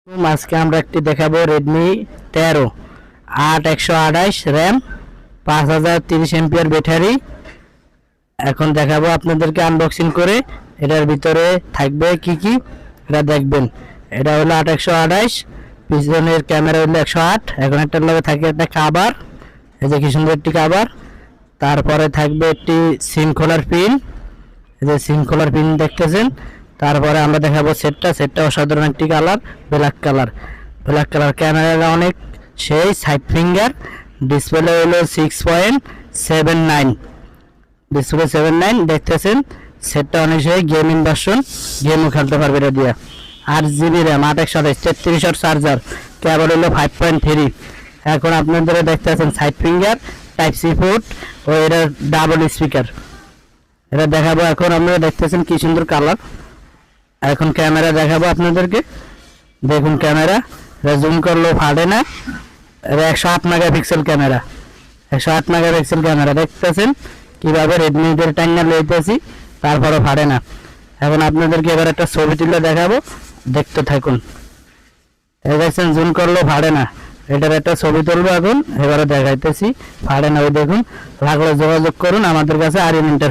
আজকে আমরা একটি দেখাবো রেডমি 13 8 128 র্যাম 5030 এমপিআর ব্যাটারি। এখন দেখাবো আপনাদেরকে আনবক্সিং করে এটার ভিতরে থাকবে কি কি এটা দেখবেন। এটা হলো 8 128, পিছনের ক্যামেরা হলো 108। এখন একটার লগে থাকে একটা কভার, এই যে কি সুন্দর একটি কভার। তারপরে থাকবে একটি সিম খোলার পিন, এই যে সিম খোলার পিন দেখতেছেন। তারপরে আমরা দেখাবো সেটটা অসাধারণ একটি কালার, ব্ল্যাক কালার। ক্যামেরাটা অনেক সেই, সাইড ফিঙ্গার। ডিসপ্লে হলো 6.79, ডিসপ্লে 7.9 দেখতেছেন। সেটটা অনেক সেই, গেমিং ভার্সন, গেমও খেলতে পারবে এটা দিয়ে। 8 GB র্যাম, 8 128, 33 চার্জার, কেবল হলো 5.3। এখন আপনাদের দেখতেছেন side finger, type C port ও এটা ডাবল স্পিকার। এটা দেখাবো। এখন আপনারা দেখতেছেন কি সুন্দর কালার। এখন ক্যামেরা দেখাবো আপনাদেরকে, দেখুন ক্যামেরা জুম করলেও ফাটে না। 108 মেগাপিক্সেল ক্যামেরা, 108 মেগাপিক্সেল ক্যামেরা দেখতেছেন কিভাবে রেডমিদের টাইনা লইতেছি, তারপরও ফাটে না। এখন আপনাদেরকে এবার একটা ছবি তুলে দেখাবো, দেখতে থাকুন। দেখছেন জুম করলেও ফাটে না। এটার একটা ছবি তুলবো এখন, এবারে দেখাইতেছি, ফাটে না। ওই দেখুন, লাগলে যোগাযোগ করুন আমাদের কাছে। আর